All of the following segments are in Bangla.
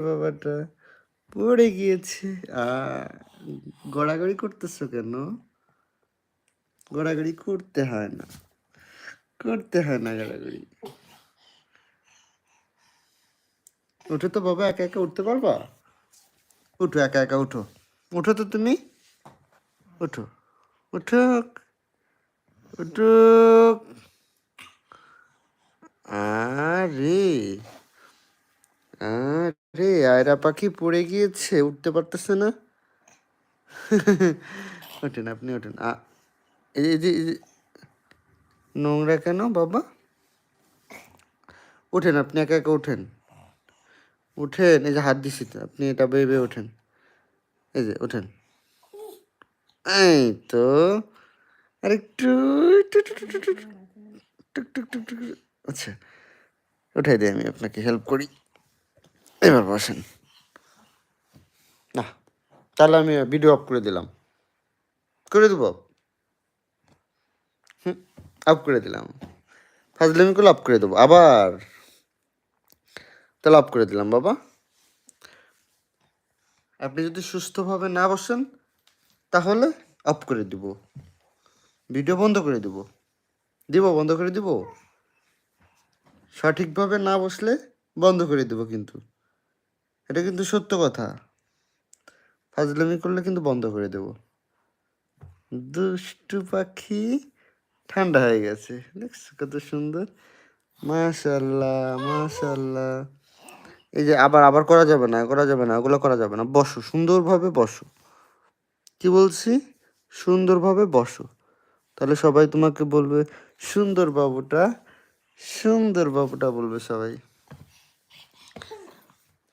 বাবাটা পড়ে গিয়েছে। গড়াগড়ি করতেছো কেন? গড়াগড়ি করতে হয় না, করতে হয় না গড়াগড়ি। উঠো তো বাবা, একা একা উঠতে পারবা? উঠো, একা একা উঠো, উঠো তো তুমি, উঠো, উঠো, উঠো। আরে আরে আয়রা পাখি পড়ে গিয়েছে, উঠতে পারতেছে না। ওঠেন, আপনি ওঠেন। এই যে নোংরা কেন বাবা? ওঠেন, আপনি একা একা ওঠেন, উঠেন। এই যে হাত দিছি তো, আপনি এটা ভেবে ওঠেন। এই যে ওঠেন, এই তো। আর একটু টুক টুক টুক টুক টুক টুক টুক টুক। আচ্ছা, উঠাই দিই, আমি আপনাকে হেল্প করি। এবার বসেন। না, তাহলে আমি ভিডিও অফ করে দিলাম, করে দেবো। অফ করে দিলাম, ফাজলামি করলে অফ করে দেবো আবার। তাহলে অফ করে দিলাম বাবা। আপনি যদি সুস্থভাবে না বসেন তাহলে অফ করে দিব, ভিডিও বন্ধ করে দিব, বন্ধ করে দিব। সঠিকভাবে না বসলে বন্ধ করে দেব, কিন্তু এটা কিন্তু সত্য কথা। ফাজলামি করলে কিন্তু বন্ধ করে দেব। দুষ্টু পাখি ঠান্ডা হয়ে গেছে, দেখছো কত সুন্দর। মাশাল্লাহ, মাশাল্লাহ। এই যে আবার আবার করা যাবে না, করা যাবে না, ওগুলো করা যাবে না। বসো, সুন্দরভাবে বসো। কি বলছি? সুন্দরভাবে বসো, তাহলে সবাই তোমাকে বলবে সুন্দর বাবুটা, সুন্দর বাবুটা বলবে সবাই।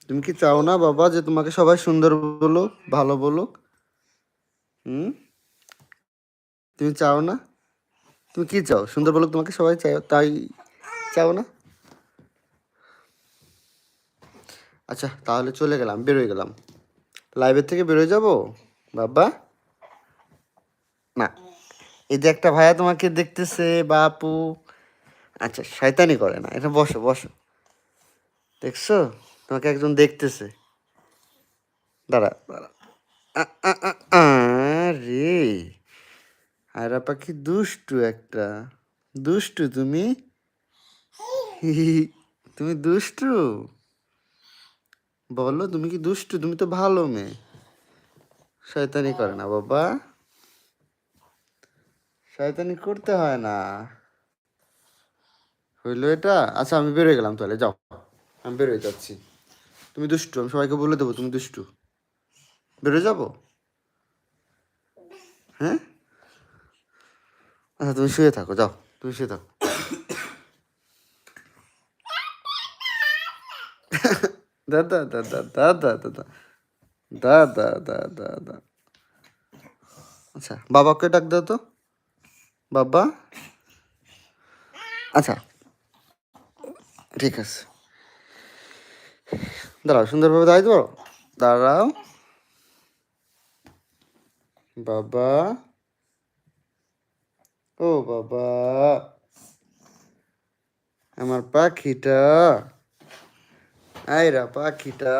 তুমি কি চাও না বাবা যে তোমাকে সবাই সুন্দর বলুক, ভালো বলুক? তুমি চাও না? তুমি কি চাও? সুন্দর বলুক তোমাকে সবাই, চাও তাই চাও না? আচ্ছা, তাহলে চলে গেলাম, বেরোয় গেলাম, লাইভের থেকে বেরোয় যাব বাবা। না, এই যে একটা ভাইয়া তোমাকে দেখতেছে বাপু। আচ্ছা, শয়তানি করে না, এটা বসো বসো। দেখছো, তোমাকে একজন দেখতেছে। দাঁড়া দাঁড়া। আরে আয়রা পাখি দুষ্টু একটা, দুষ্টু তুমি। তুমি দুষ্টু? বলো, তুমি কি দুষ্টু? তুমি তো ভালো মেয়ে, শয়তানি করে না বাবা, শয়তানি করতে হয় না। হইলো এটা? আচ্ছা, আমি বেরোয় গেলাম তাহলে, যাও, আমি বেরোয় যাচ্ছি। তুমি দুষ্টু, আমি সবাইকে বলে দেবো তুমি দুষ্টু। বেরোয় যাবো? হ্যাঁ, আচ্ছা, তুমি শুয়ে থাকো, যাও, তুমি শুয়ে থাকো। দাদা দাদা দাদা দাদা দাদা দাদা দাদা। আচ্ছা, বাবাকে ডাক দাও তো, বাবা। আচ্ছা, ঠিক আছে, দাঁড়াও, সুন্দরভাবে দাঁড়াই তো, দাঁড়াও বাবা। ও বাবা, আমার পাখিটা, আয়রা পাখিটা।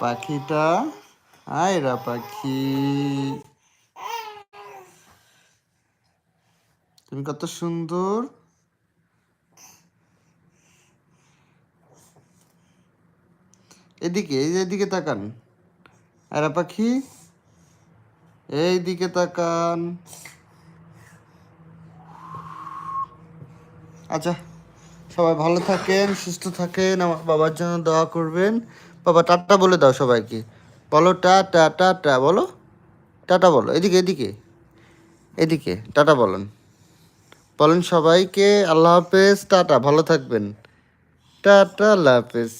পাখিটা, আয়রা পাখি, তুমি কত সুন্দর। এদিকে, এই যে এদিকে তাকান, আয়রা পাখি, এই দিকে তাকান। আচ্ছা, সবাই ভালো থাকেন, সুস্থ থাকেন, আমার বাবার জন্য দোয়া করবেন। বাবা টাটা বলে দাও সবাইকে, বলো টাটা, টাটা বলো, টাটা বলো, এদিকে এদিকে এদিকে টাটা বলেন, বলেন সবাইকে আল্লাহ হাফেজ, টাটা, ভালো থাকবেন, টাটা, আল্লাহ হাফেজ,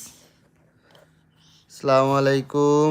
আসসালামু আলাইকুম।